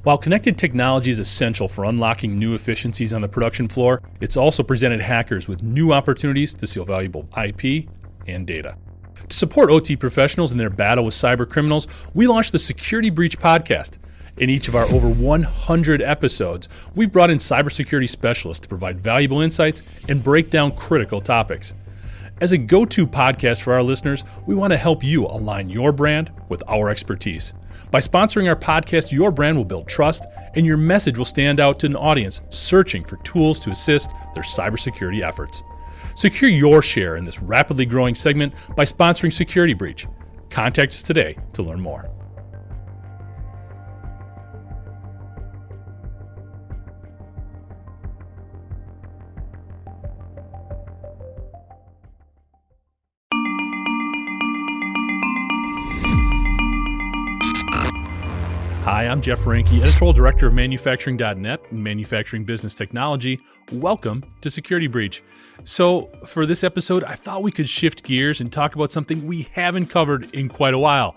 While connected technology is essential for unlocking new efficiencies on the production floor, it's also presented hackers with new opportunities to steal valuable IP and data. To support OT professionals in their battle with cyber criminals, we launched the Security Breach podcast. In each of our over 100 episodes, we've brought in cybersecurity specialists to provide valuable insights and break down critical topics. As a go-to podcast for our listeners, we want to help you align your brand with our expertise. By sponsoring our podcast, your brand will build trust, and your message will stand out to an audience searching for tools to assist their cybersecurity efforts. Secure your share in this rapidly growing segment by sponsoring Security Breach. Contact us today to learn more. Hi, I'm Jeff Ranke, Editorial Director of Manufacturing.net and Manufacturing Business Technology. Welcome to Security Breach. So, for this episode, I thought we could shift gears and talk about something we haven't covered in quite a while: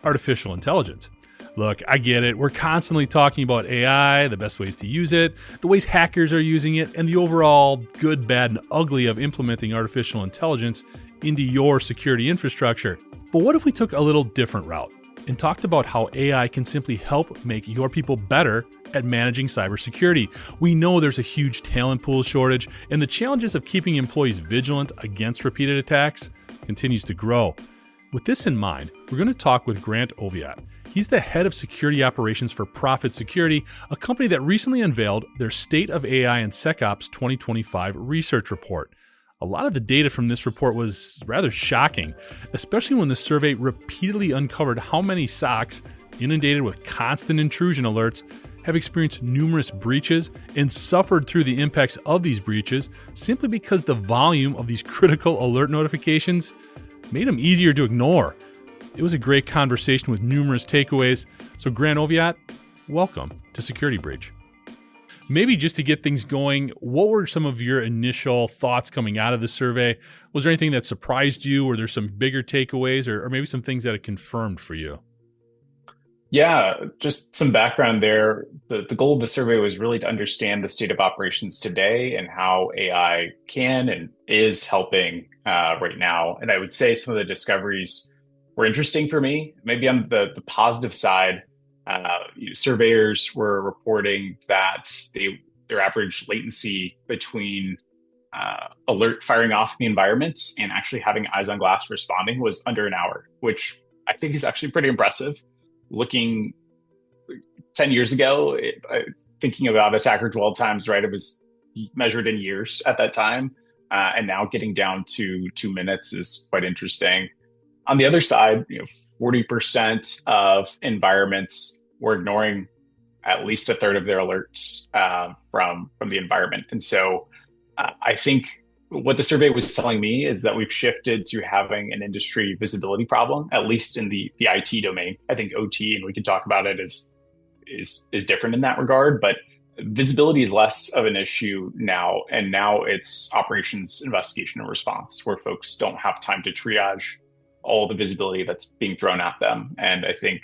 artificial intelligence. Look, I get it. We're constantly talking about AI, the best ways to use it, the ways hackers are using it, and the overall good, bad, and ugly of implementing artificial intelligence into your security infrastructure. But what if we took a little different route and talked about how AI can simply help make your people better at managing cybersecurity? We know there's a huge talent pool shortage, and the challenges of keeping employees vigilant against repeated attacks continues to grow. With this in mind, we're going to talk with Grant Oviatt. He's the head of security operations for Profit Security, a company that recently unveiled their State of AI and SecOps 2025 research report. A lot of the data from this report was rather shocking, especially when the survey repeatedly uncovered how many SOCs, inundated with constant intrusion alerts, have experienced numerous breaches and suffered through the impacts of these breaches simply because the volume of these critical alert notifications made them easier to ignore. It was a great conversation with numerous takeaways. So Grant Oviatt, welcome to Security Breach. Maybe just to get things going, what were some of your initial thoughts coming out of the survey? Was there anything that surprised you? Were there some bigger takeaways or maybe some things that it confirmed for you? Yeah, just some background there. The goal of the survey was really to understand the state of operations today and how AI can and is helping right now. And I would say some of the discoveries were interesting for me. Maybe on the positive side, surveyors were reporting that their average latency between alert firing off the environment and actually having eyes on glass responding was under an hour, which I think is actually pretty impressive. Looking 10 years ago, thinking about attacker dwell times, right, it was measured in years at that time, and now getting down to 2 minutes is quite interesting. On the other side, 40% of environments were ignoring at least a third of their alerts from the environment. And so I think what the survey was telling me is that we've shifted to having an industry visibility problem, at least in the IT domain. I think OT, and we can talk about it, is different in that regard, but visibility is less of an issue now. And now it's operations, investigation, and response, where folks don't have time to triage all the visibility that's being thrown at them. And I think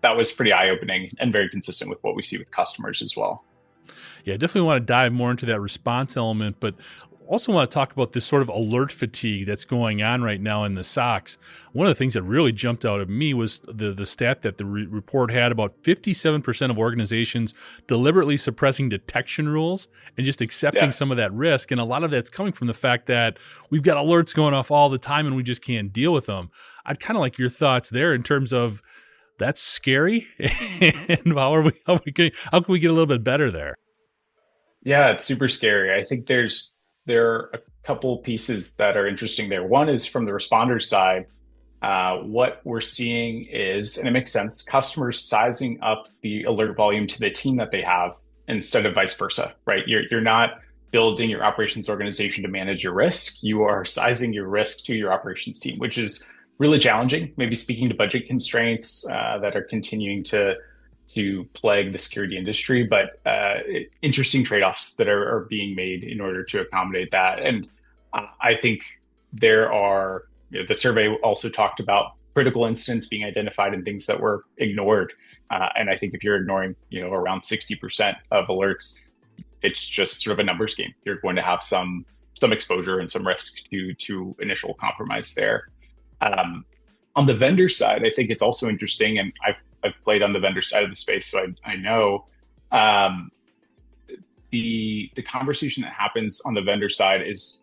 that was pretty eye-opening and very consistent with what we see with customers as well. Yeah, definitely want to dive more into that response element, but also want to talk about this sort of alert fatigue that's going on right now in the SOCs. One of the things that really jumped out at me was the stat that the report had about 57% of organizations deliberately suppressing detection rules and just accepting some of that risk. And a lot of that's coming from the fact that we've got alerts going off all the time and we just can't deal with them. I'd kind of like your thoughts there in terms of that's scary and how can we get a little bit better there? Yeah, it's super scary. I think there are a couple pieces that are interesting there. One is from the responder side. What we're seeing is, and it makes sense, customers sizing up the alert volume to the team that they have instead of vice versa, right? You're not building your operations organization to manage your risk. You are sizing your risk to your operations team, which is really challenging, maybe speaking to budget constraints that are continuing to plague the security industry, but interesting trade-offs that are being made in order to accommodate that. And I think there are, the survey also talked about critical incidents being identified and things that were ignored. And I think if you're ignoring, around 60% of alerts, it's just sort of a numbers game. You're going to have some exposure and some risk to initial compromise there. On the vendor side, I think it's also interesting, and I've played on the vendor side of the space, so I know the conversation that happens on the vendor side is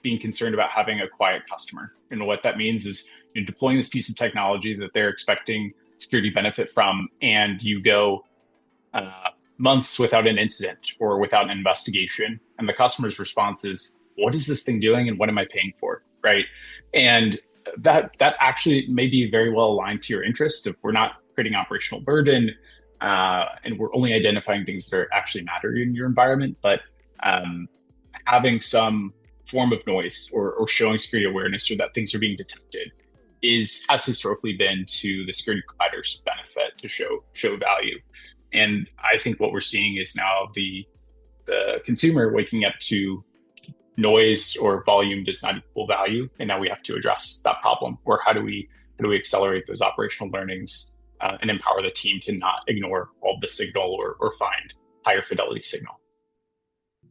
being concerned about having a quiet customer. And what that means is you're deploying this piece of technology that they're expecting security benefit from, and you go months without an incident or without an investigation. And the customer's response is, what is this thing doing and what am I paying for? Right. And that actually may be very well aligned to your interest if we're not creating operational burden and we're only identifying things that are actually matter in your environment. But having some form of noise or showing security awareness or that things are being detected has historically been to the security provider's benefit to show value. And I think what we're seeing is now the consumer waking up to noise or volume does not equal value, and now we have to address that problem. Or how do we accelerate those operational learnings and empower the team to not ignore all the signal or find higher fidelity signal?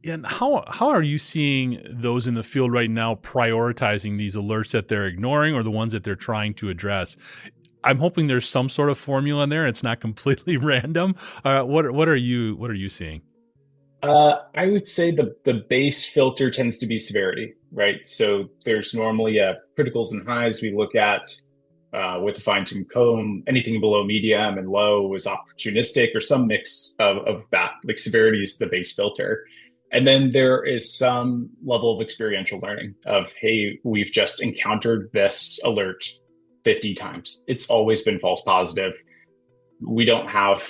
And how are you seeing those in the field right now prioritizing these alerts that they're ignoring or the ones that they're trying to address? I'm hoping there's some sort of formula in there. It's not completely random. What are you seeing? I would say the base filter tends to be severity, right? So there's normally criticals and highs we look at with a fine-tooth comb. Anything below medium and low is opportunistic or some mix of that. Like severity is the base filter. And then there is some level of experiential learning of, hey, we've just encountered this alert 50 times. It's always been false positive. We don't have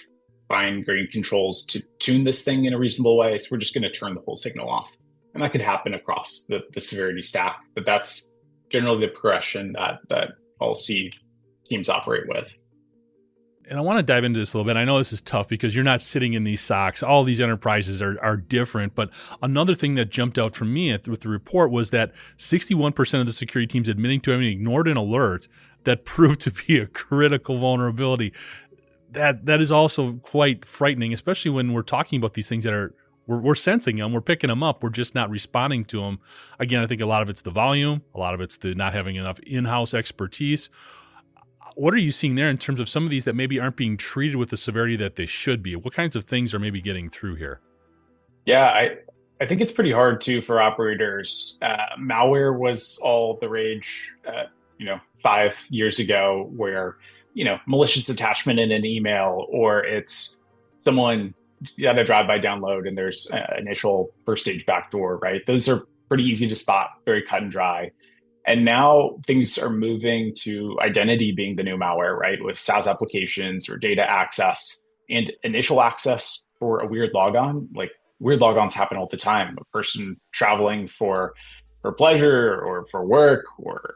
fine-grained controls to tune this thing in a reasonable way, so we're just going to turn the whole signal off. And that could happen across the severity stack, but that's generally the progression that I'll see teams operate with. And I want to dive into this a little bit. I know this is tough because you're not sitting in these SOCs. All these enterprises are different. But another thing that jumped out from me with the report was that 61% of the security teams admitting to having ignored an alert that proved to be a critical vulnerability. That is also quite frightening, especially when we're talking about these things that we're sensing them, we're picking them up, we're just not responding to them. Again, I think a lot of it's the volume, a lot of it's the not having enough in-house expertise. What are you seeing there in terms of some of these that maybe aren't being treated with the severity that they should be? What kinds of things are maybe getting through here? Yeah, I think it's pretty hard too for operators. Malware was all the rage, 5 years ago, where malicious attachment in an email, or it's someone got a drive-by download and there's initial first stage backdoor, right? Those are pretty easy to spot, very cut and dry. And now things are moving to identity being the new malware, right? With SaaS applications or data access and initial access for a weird logon. Like weird logons happen all the time. A person traveling for pleasure or for work or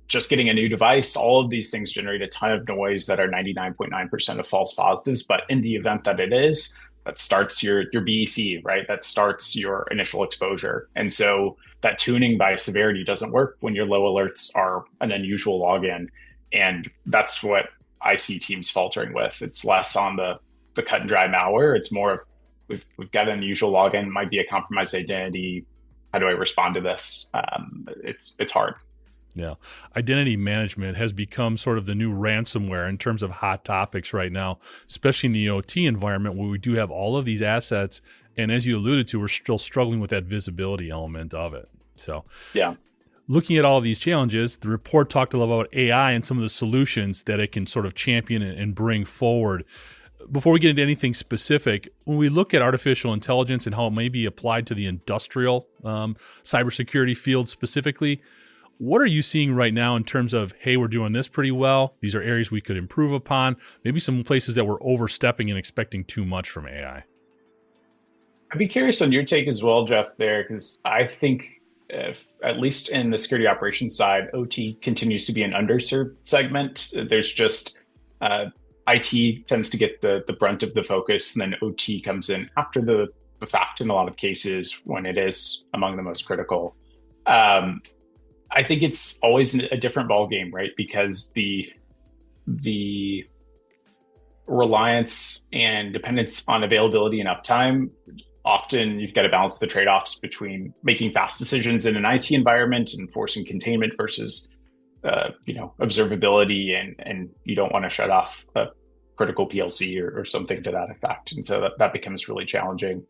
just getting a new device, all of these things generate a ton of noise that are 99.9% of false positives. But in the event that it is, that starts your BEC, right? That starts your initial exposure. And so that tuning by severity doesn't work when your low alerts are an unusual login. And that's what I see teams faltering with. It's less on the cut and dry malware. It's more of we've got an unusual login, might be a compromised identity. How do I respond to this? It's hard. Yeah. Identity management has become sort of the new ransomware in terms of hot topics right now, especially in the OT environment where we do have all of these assets. And as you alluded to, we're still struggling with that visibility element of it. So, yeah. Looking at all of these challenges, the report talked a lot about AI and some of the solutions that it can sort of champion and bring forward. Before we get into anything specific, when we look at artificial intelligence and how it may be applied to the industrial cybersecurity field specifically, what are you seeing right now in terms of, hey, we're doing this pretty well, these are areas we could improve upon, maybe some places that we're overstepping and expecting too much from AI? I'd be curious on your take as well, Jeff, there, because I think at least in the security operations side, OT continues to be an underserved segment. There's just IT tends to get the brunt of the focus, and then OT comes in after the fact in a lot of cases when it is among the most critical. I think it's always a different ballgame, right? Because the reliance and dependence on availability and uptime, often you've got to balance the trade-offs between making fast decisions in an IT environment and forcing containment versus observability, and you don't want to shut off a critical PLC or something to that effect. And so that becomes really challenging.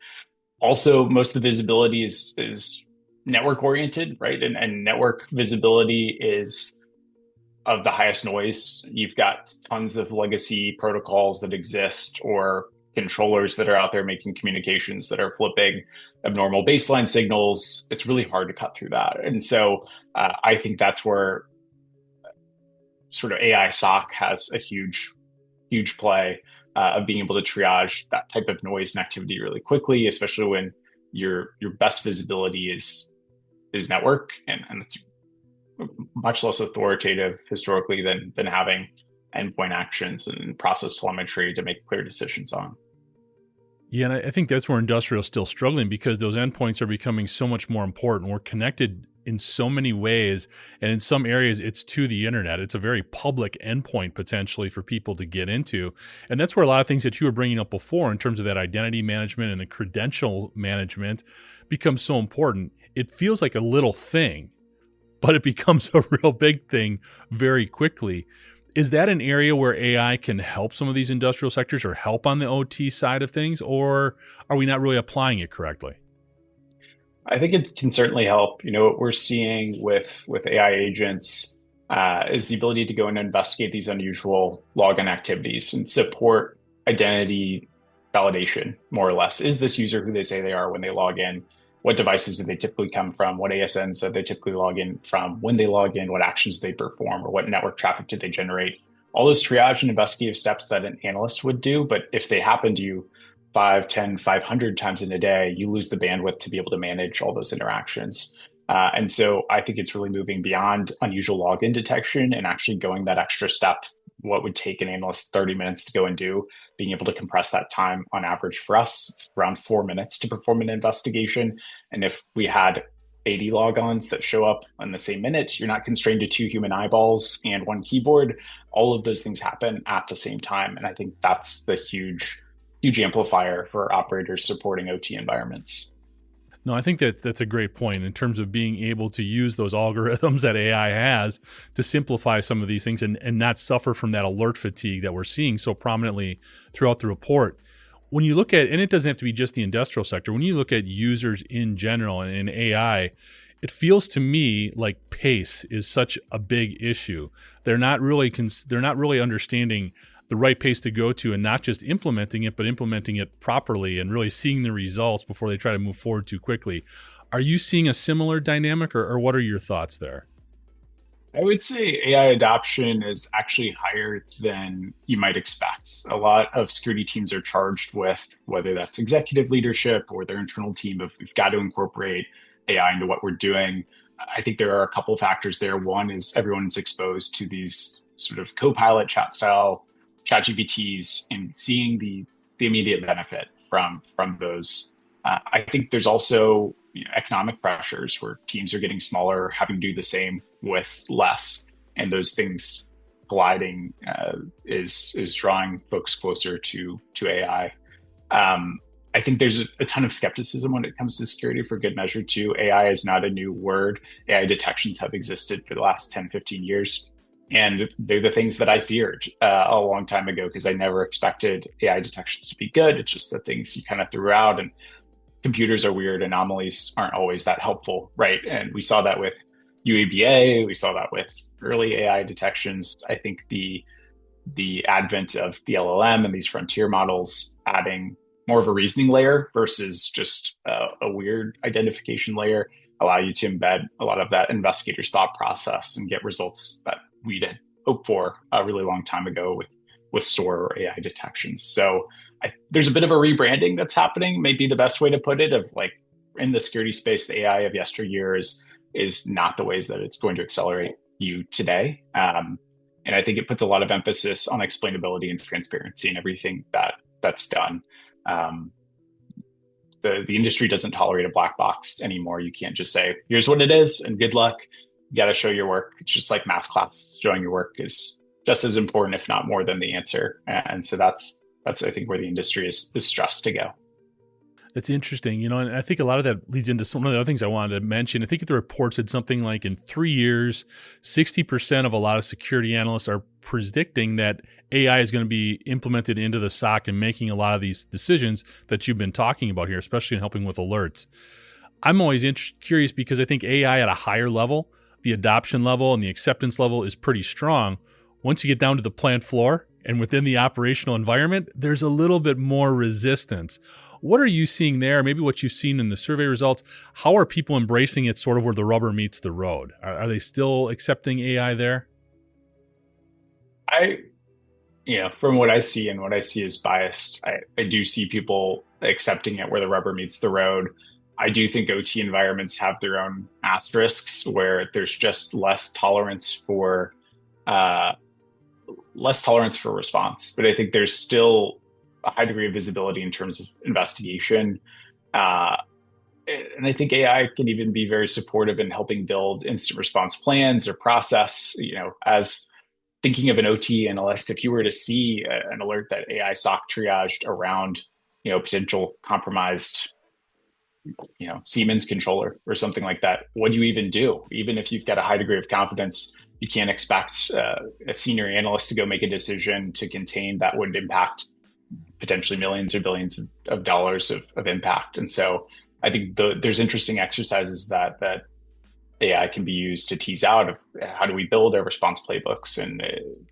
Also, most of the visibility is network oriented, right? And network visibility is of the highest noise. You've got tons of legacy protocols that exist or controllers that are out there making communications that are flipping abnormal baseline signals. It's really hard to cut through that. And so I think that's where sort of AI SOC has a huge play of being able to triage that type of noise and activity really quickly, especially when your best visibility is network, and it's much less authoritative historically than having endpoint actions and process telemetry to make clear decisions on. Yeah, and I think that's where industrial is still struggling, because those endpoints are becoming so much more important. We're connected in so many ways, and in some areas it's to the internet. It's a very public endpoint potentially for people to get into. And that's where a lot of things that you were bringing up before in terms of that identity management and the credential management becomes so important. It feels like a little thing, but it becomes a real big thing very quickly. Is that an area where AI can help some of these industrial sectors or help on the OT side of things, or are we not really applying it correctly? I think it can certainly help. What we're seeing with AI agents is the ability to go and investigate these unusual login activities and support identity validation, more or less. Is this user who they say they are when they log in? What devices do they typically come from? What ASNs do they typically log in from? When they log in, what actions do they perform, or what network traffic did they generate? All those triage and investigative steps that an analyst would do. But if they happen to you 5, 10, 500 times in a day, you lose the bandwidth to be able to manage all those interactions. And so I think it's really moving beyond unusual login detection and actually going that extra step. What would take an analyst 30 minutes to go and do, being able to compress that time on average for us, it's around 4 minutes to perform an investigation. And if we had 80 logons that show up in the same minute, you're not constrained to 2 human eyeballs and 1 keyboard. All of those things happen at the same time. And I think that's the huge amplifier for operators supporting OT environments. No, I think that's a great point in terms of being able to use those algorithms that AI has to simplify some of these things and not suffer from that alert fatigue that we're seeing so prominently throughout the report. When you look at, and it doesn't have to be just the industrial sector, when you look at users in general and in AI, it feels to me like pace is such a big issue. They're not really understanding the right pace to go to, and not just implementing it, but implementing it properly and really seeing the results before they try to move forward too quickly. Are you seeing a similar dynamic, or what are your thoughts there? I would say AI adoption is actually higher than you might expect. A lot of security teams are charged with, whether that's executive leadership or their internal team, of we've got to incorporate AI into what we're doing. I think there are a couple of factors there. One is everyone's exposed to these sort of co-pilot chat style ChatGPTs and seeing the immediate benefit from those. I think there's also economic pressures where teams are getting smaller, having to do the same with less, and those things colliding is drawing folks closer to AI. I think there's a ton of skepticism when it comes to security, for good measure too. AI is not a new word. AI detections have existed for the last 10, 15 years. And they're the things that I feared a long time ago, because I never expected AI detections to be good. It's just the things you kind of threw out, and computers are weird. Anomalies aren't always that helpful, right? And we saw that with UABA. We saw that with early AI detections. I think the advent of the LLM and these frontier models adding more of a reasoning layer versus just a weird identification layer allow you to embed a lot of that investigator's thought process and get results that we'd had hoped for a really long time ago with SOAR or AI detections. So there's a bit of a rebranding that's happening, maybe the best way to put it, of like, in the security space, the AI of yesteryear is not the ways that it's going to accelerate you today. And I think it puts a lot of emphasis on explainability and transparency in everything that's done. The industry doesn't tolerate a black box anymore. You can't just say, here's what it is and good luck. You got to show your work. It's just like math class. Showing your work is just as important, if not more, than the answer. And so that's I think where the industry is stressed to go. It's interesting, and I think a lot of that leads into some of the other things I wanted to mention. I think the report said something like in 3 years, 60% of a lot of security analysts are predicting that AI is going to be implemented into the SOC and making a lot of these decisions that you've been talking about here, especially in helping with alerts. I'm always curious because I think AI at a higher level, the adoption level and the acceptance level is pretty strong. Once you get down to the plant floor and within the operational environment, there's a little bit more resistance. What are you seeing there? Maybe what you've seen in the survey results. How are people embracing it sort of where the rubber meets the road? Are they still accepting AI there? From what I see, and what I see is biased, I do see people accepting it where the rubber meets the road. I do think OT environments have their own asterisks where there's just less tolerance for response. But I think there's still a high degree of visibility in terms of investigation. And I think AI can even be very supportive in helping build instant response plans or process, as thinking of an OT analyst, if you were to see an alert that AI SOC triaged around, potential compromised, Siemens controller or something like that, what do you even do? Even if you've got a high degree of confidence, you can't expect a senior analyst to go make a decision to contain that would impact potentially millions or billions of dollars of impact. And so I think there's interesting exercises that AI can be used to tease out of how do we build our response playbooks, and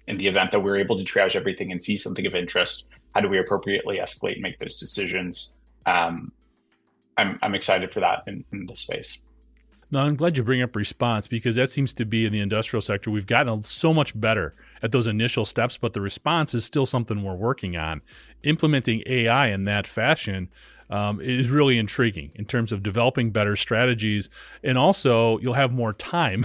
in the event that we're able to triage everything and see something of interest, how do we appropriately escalate and make those decisions? I'm excited for that in this space. No, I'm glad you bring up response because that seems to be in the industrial sector. We've gotten so much better at those initial steps, but the response is still something we're working on. Implementing AI in that fashion is really intriguing in terms of developing better strategies. And also, you'll have more time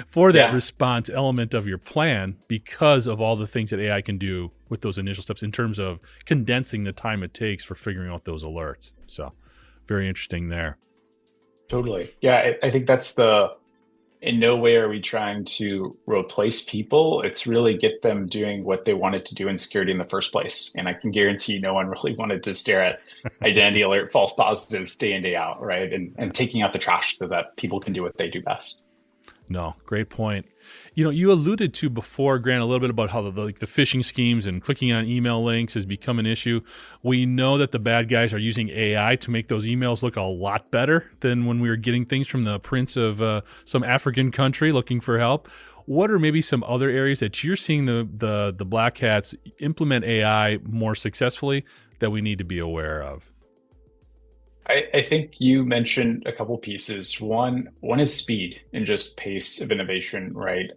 for that response element of your plan because of all the things that AI can do with those initial steps in terms of condensing the time it takes for figuring out those alerts. So very interesting there. Totally. Yeah, I think in no way are we trying to replace people. It's really get them doing what they wanted to do in security in the first place. And I can guarantee no one really wanted to stare at identity alert, false positives day in, day out, right? And taking out the trash so that people can do what they do best. No, great point. You alluded to before, Grant, a little bit about how the phishing schemes and clicking on email links has become an issue. We know that the bad guys are using AI to make those emails look a lot better than when we were getting things from the prince of some African country looking for help. What are maybe some other areas that you're seeing the black hats implement AI more successfully that we need to be aware of? I think you mentioned a couple pieces. One is speed and just pace of innovation, right?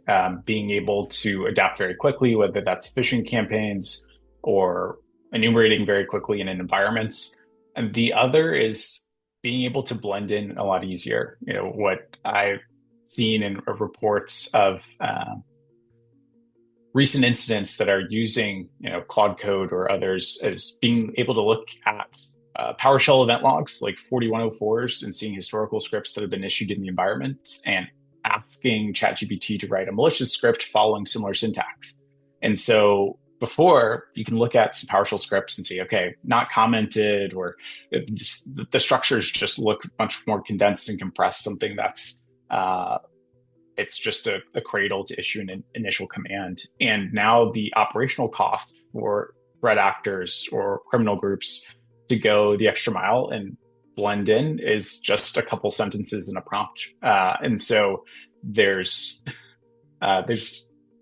Being able to adapt very quickly, whether that's phishing campaigns or enumerating very quickly in environments. And the other is being able to blend in a lot easier. What I've seen in reports of recent incidents that are using, Claude Code or others as being able to look at PowerShell event logs like 4104s and seeing historical scripts that have been issued in the environment and asking ChatGPT to write a malicious script following similar syntax. And so before, you can look at some PowerShell scripts and say, okay, not commented, or the structures just look much more condensed and compressed, something that's it's just a cradle to issue an initial command. And now the operational cost for threat actors or criminal groups to go the extra mile and blend in is just a couple sentences in a prompt. And so there's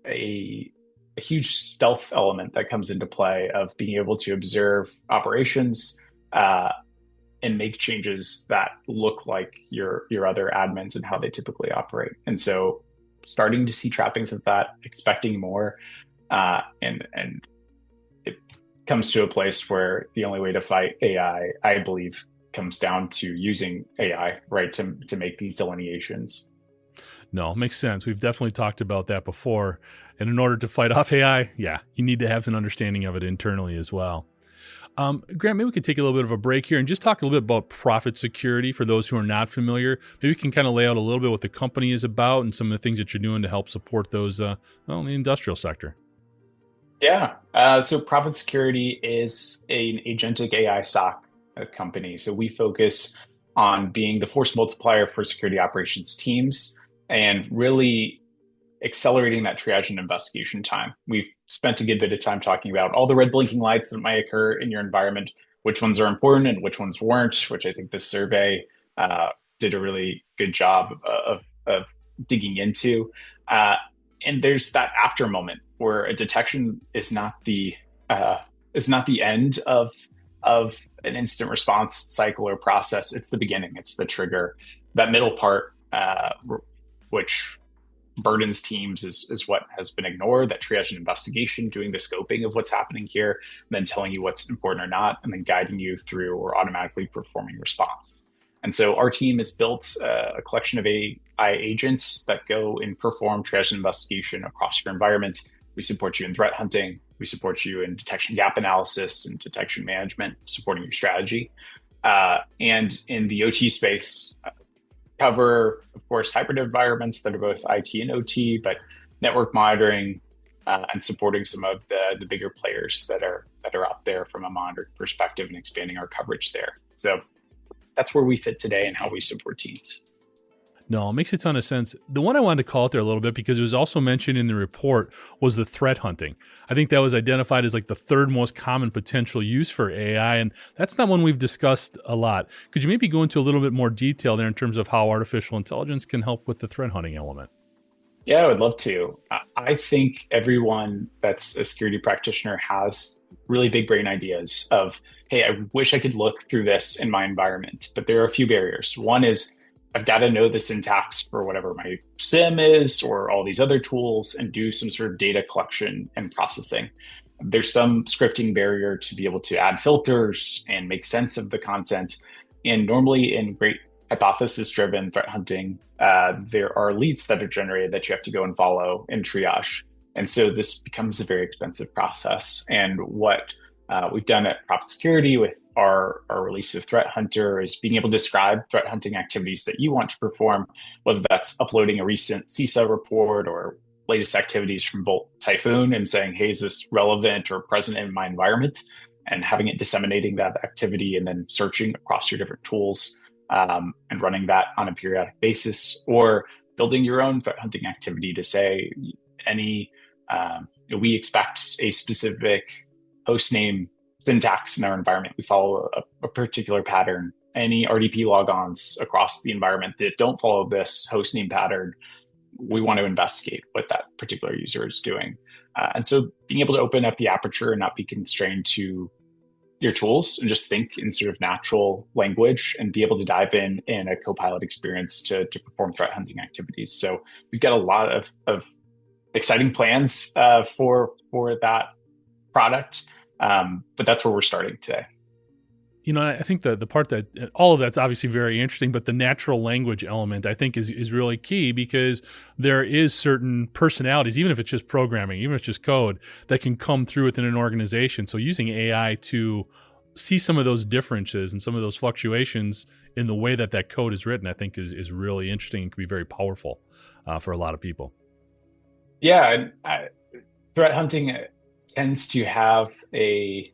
a huge stealth element that comes into play of being able to observe operations and make changes that look like your other admins and how they typically operate. And so starting to see trappings of that, expecting more, and it comes to a place where the only way to fight AI, I believe, comes down to using AI, right, to make these delineations. No, makes sense. We've definitely talked about that before. And in order to fight off AI, you need to have an understanding of it internally as well. Grant, maybe we could take a little bit of a break here and just talk a little bit about profit security for those who are not familiar. Maybe we can kind of lay out a little bit what the company is about and some of the things that you're doing to help support those, in the industrial sector. Yeah. So Profit Security is an agentic AI SOC company. So we focus on being the force multiplier for security operations teams and really accelerating that triage and investigation time. We've spent a good bit of time talking about all the red blinking lights that might occur in your environment, which ones are important and which ones weren't, which I think this survey did a really good job of digging into. Uh, and there's that after moment where a detection uh, is not the end of an instant response cycle or process. It's the beginning. It's the trigger. That middle part, which burdens teams is what has been ignored. That triage and investigation, doing the scoping of what's happening here, then telling you what's important or not, and then guiding you through or automatically performing response. And so our team has built a collection of AI agents that go and perform triage and investigation across your environment. We support you in threat hunting. We support you in detection gap analysis and detection management, supporting your strategy. And in the OT space, cover, of course, hybrid environments that are both IT and OT, but network monitoring and supporting some of the bigger players that are out there from a monitoring perspective and expanding our coverage there. So that's where we fit today and how we support teams. No, it makes a ton of sense. The one I wanted to call out there a little bit because it was also mentioned in the report was the threat hunting. I think that was identified as like the third most common potential use for AI, and that's not one we've discussed a lot. Could you maybe go into a little bit more detail there in terms of how artificial intelligence can help with the threat hunting element? Yeah, I would love to. I think everyone that's a security practitioner has really big brain ideas of, hey, I wish I could look through this in my environment, but there are a few barriers. One is I've got to know the syntax for whatever my SIM is or all these other tools and do some sort of data collection and processing. There's some scripting barrier to be able to add filters and make sense of the content. And normally in great hypothesis driven threat hunting, there are leads that are generated that you have to go and follow and triage. And so this becomes a very expensive process. And what we've done at Profit Security with our release of Threat Hunter is being able to describe threat hunting activities that you want to perform, whether that's uploading a recent CISA report or latest activities from Volt Typhoon and saying, hey, is this relevant or present in my environment? And having it disseminating that activity and then searching across your different tools and running that on a periodic basis, or building your own threat hunting activity to say we expect a specific host name syntax in our environment. We follow a particular pattern. Any RDP logons across the environment that don't follow this host name pattern, we want to investigate what that particular user is doing. And so being able to open up the aperture and not be constrained to your tools and just think in sort of natural language and be able to dive in a co-pilot experience to perform threat hunting activities. So we've got a lot of exciting plans for that product. But that's where we're starting today. You know, I think the part that all of that's obviously very interesting, but the natural language element I think is really key because there is certain personalities, even if it's just programming, even if it's just code, that can come through within an organization. So using AI to see some of those differences and some of those fluctuations in the way that code is written, I think is really interesting and can be very powerful for a lot of people. Yeah, threat hunting tends to have a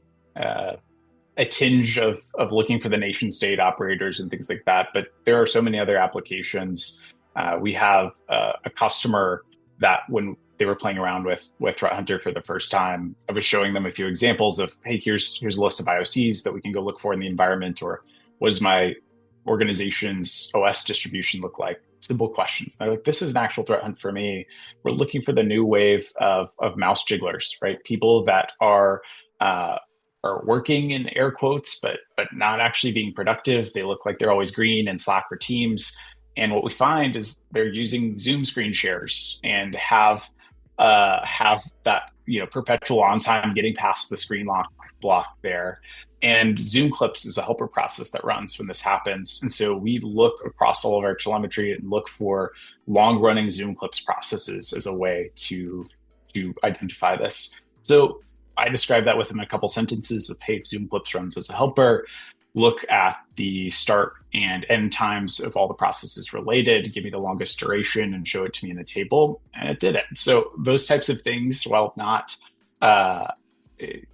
tinge of looking for the nation state operators and things like that. But there are so many other applications. We have a customer that when they were playing around with Threat Hunter for the first time, I was showing them a few examples of, hey, here's a list of IOCs that we can go look for in the environment, or what does my organization's OS distribution look like? Simple questions. They're like, this is an actual threat hunt for me. We're looking for the new wave of mouse jigglers, right? People that are working in air quotes, but not actually being productive. They look like they're always green in Slack or Teams. And what we find is they're using Zoom screen shares and have that perpetual on time getting past the screen lock block there. And Zoom clips is a helper process that runs when this happens. And so we look across all of our telemetry and look for long running Zoom clips processes as a way to identify this. So I describe that within a couple sentences of, hey, Zoom clips runs as a helper. Look at the start and end times of all the processes related, give me the longest duration and show it to me in the table. And it did it. So those types of things, while not uh, it,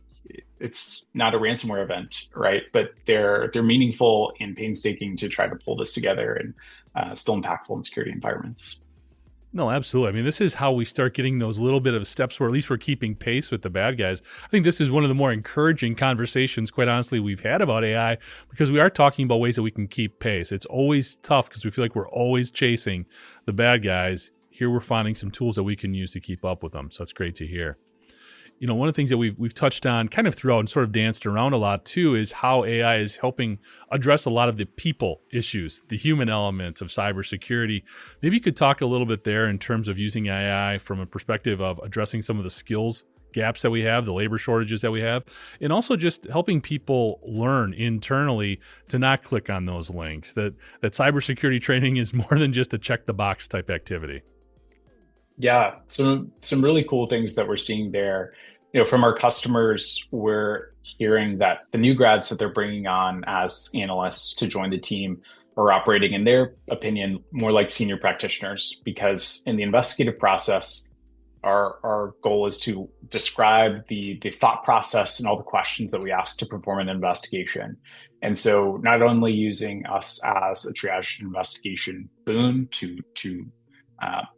it's not a ransomware event, right? But they're meaningful and painstaking to try to pull this together and still impactful in security environments. No, absolutely. I mean, this is how we start getting those little bit of steps where at least we're keeping pace with the bad guys. I think this is one of the more encouraging conversations, quite honestly, we've had about AI because we are talking about ways that we can keep pace. It's always tough because we feel like we're always chasing the bad guys. Here we're finding some tools that we can use to keep up with them. So it's great to hear. One of the things that we've touched on kind of throughout and sort of danced around a lot too is how AI is helping address a lot of the people issues, the human element of cybersecurity. Maybe you could talk a little bit there in terms of using AI from a perspective of addressing some of the skills gaps that we have, the labor shortages that we have, and also just helping people learn internally to not click on those links. That cybersecurity training is more than just a check the box type activity. Yeah, some really cool things that we're seeing there. From our customers, we're hearing that the new grads that they're bringing on as analysts to join the team are operating, in their opinion, more like senior practitioners, because in the investigative process, our goal is to describe the thought process and all the questions that we ask to perform an investigation. And so not only using us as a triage investigation boon to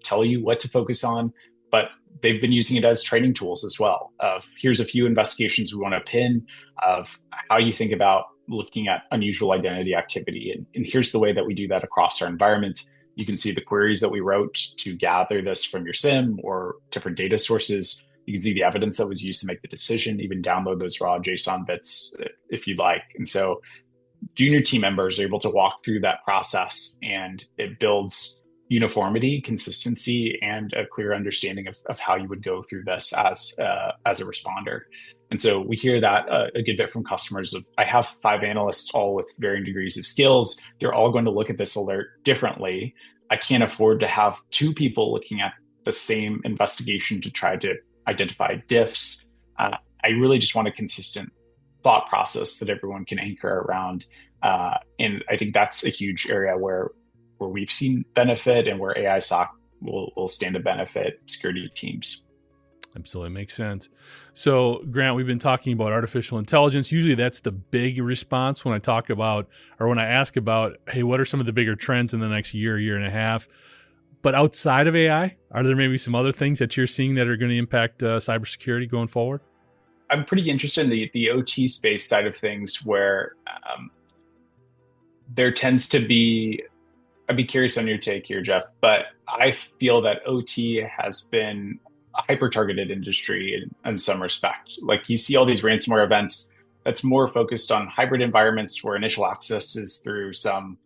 tell you what to focus on, but they've been using it as training tools as well. Of here's a few investigations we want to pin of how you think about looking at unusual identity activity. And here's the way that we do that across our environment. You can see the queries that we wrote to gather this from your SIM or different data sources. You can see the evidence that was used to make the decision, even download those raw JSON bits if you'd like. And so junior team members are able to walk through that process, and it builds uniformity, consistency, and a clear understanding of how you would go through this as a responder. And so we hear that a good bit from customers of, I have 5 analysts all with varying degrees of skills. They're all going to look at this alert differently. I can't afford to have 2 people looking at the same investigation to try to identify diffs. I really just want a consistent thought process that everyone can anchor around. And I think that's a huge area where we've seen benefit and where AI SOC will stand to benefit security teams. Absolutely makes sense. So, Grant, we've been talking about artificial intelligence. Usually that's the big response when I talk about, or when I ask about, hey, what are some of the bigger trends in the next year and a half? But outside of AI, are there maybe some other things that you're seeing that are going to impact cybersecurity going forward? I'm pretty interested in the OT space side of things, where there tends to be, I'd be curious on your take here, Jeff, but I feel that OT has been a hyper-targeted industry in some respect. Like, you see all these ransomware events that's more focused on hybrid environments where initial access is through some,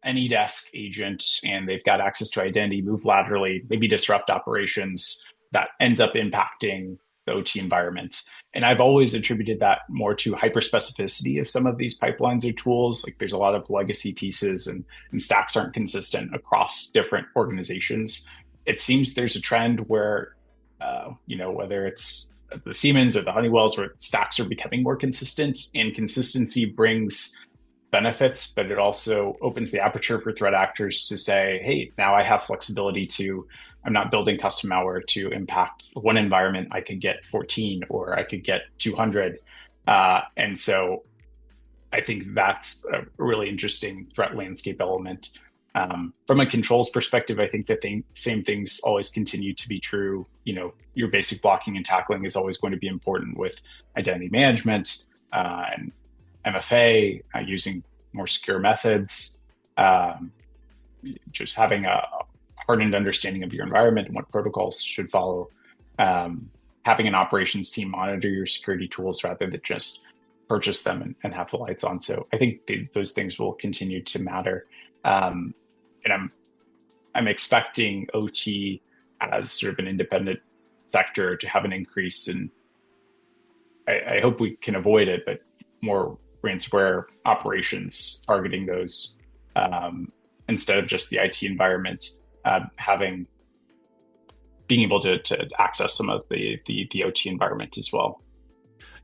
AnyDesk agent, and they've got access to identity, move laterally, maybe disrupt operations that ends up impacting the OT environment. And I've always attributed that more to hyperspecificity of some of these pipelines or tools. Like, there's a lot of legacy pieces, and stacks aren't consistent across different organizations. It seems there's a trend where, whether it's the Siemens or the Honeywells, where stacks are becoming more consistent, and consistency brings benefits, but it also opens the aperture for threat actors to say, hey, now I have flexibility I'm not building custom malware to impact one environment. I could get 14 or I could get 200. And so I think that's a really interesting threat landscape element. From a controls perspective, I think that same things always continue to be true. Your basic blocking and tackling is always going to be important with identity management and MFA, using more secure methods, just having a hardened understanding of your environment and what protocols should follow, having an operations team monitor your security tools rather than just purchase them and have the lights on. So I think those things will continue to matter. And I'm expecting OT as sort of an independent sector to have an increase, and I hope we can avoid it, but more ransomware operations targeting those instead of just the IT environment, being able to access some of the OT environment as well.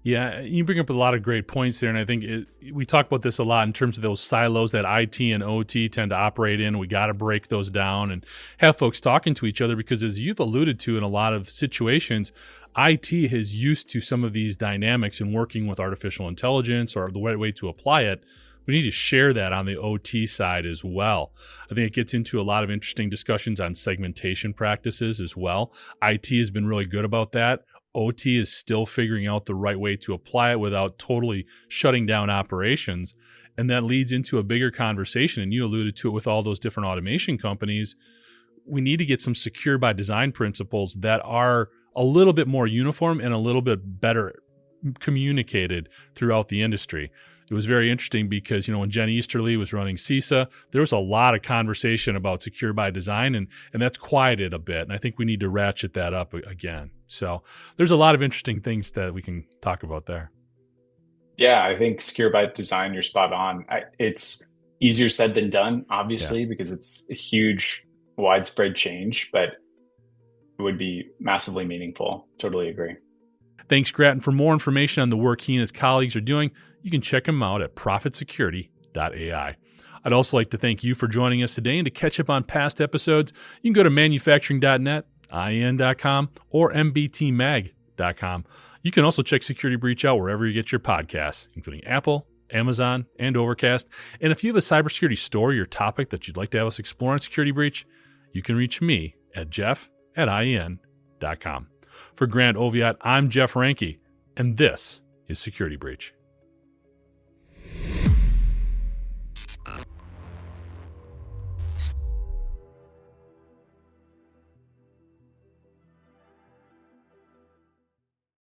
Yeah, you bring up a lot of great points there, and I think we talk about this a lot in terms of those silos that IT and OT tend to operate in. We got to break those down and have folks talking to each other, because as you've alluded to in a lot of situations, IT is used to some of these dynamics and working with artificial intelligence or the right way to apply it. We need to share that on the OT side as well. I think it gets into a lot of interesting discussions on segmentation practices as well. IT has been really good about that. OT is still figuring out the right way to apply it without totally shutting down operations. And that leads into a bigger conversation. And you alluded to it with all those different automation companies. We need to get some secure by design principles that are a little bit more uniform and a little bit better communicated throughout the industry. It was very interesting because, when Jen Easterly was running CISA, there was a lot of conversation about secure by design, and that's quieted a bit. And I think we need to ratchet that up again. So there's a lot of interesting things that we can talk about there. Yeah, I think secure by design, you're spot on. It's easier said than done, obviously, because it's a huge, widespread change, but it would be massively meaningful. Totally agree. Thanks, Grattan. For more information on the work he and his colleagues are doing, you can check him out at profitsecurity.ai. I'd also like to thank you for joining us today, and to catch up on past episodes, you can go to manufacturing.net, IEN.com, or mbtmag.com. You can also check Security Breach out wherever you get your podcasts, including Apple, Amazon, and Overcast. And if you have a cybersecurity story or topic that you'd like to have us explore on Security Breach, you can reach me at jeff@IEN.com. For Grant Oviatt, I'm Jeff Ranke, and this is Security Breach.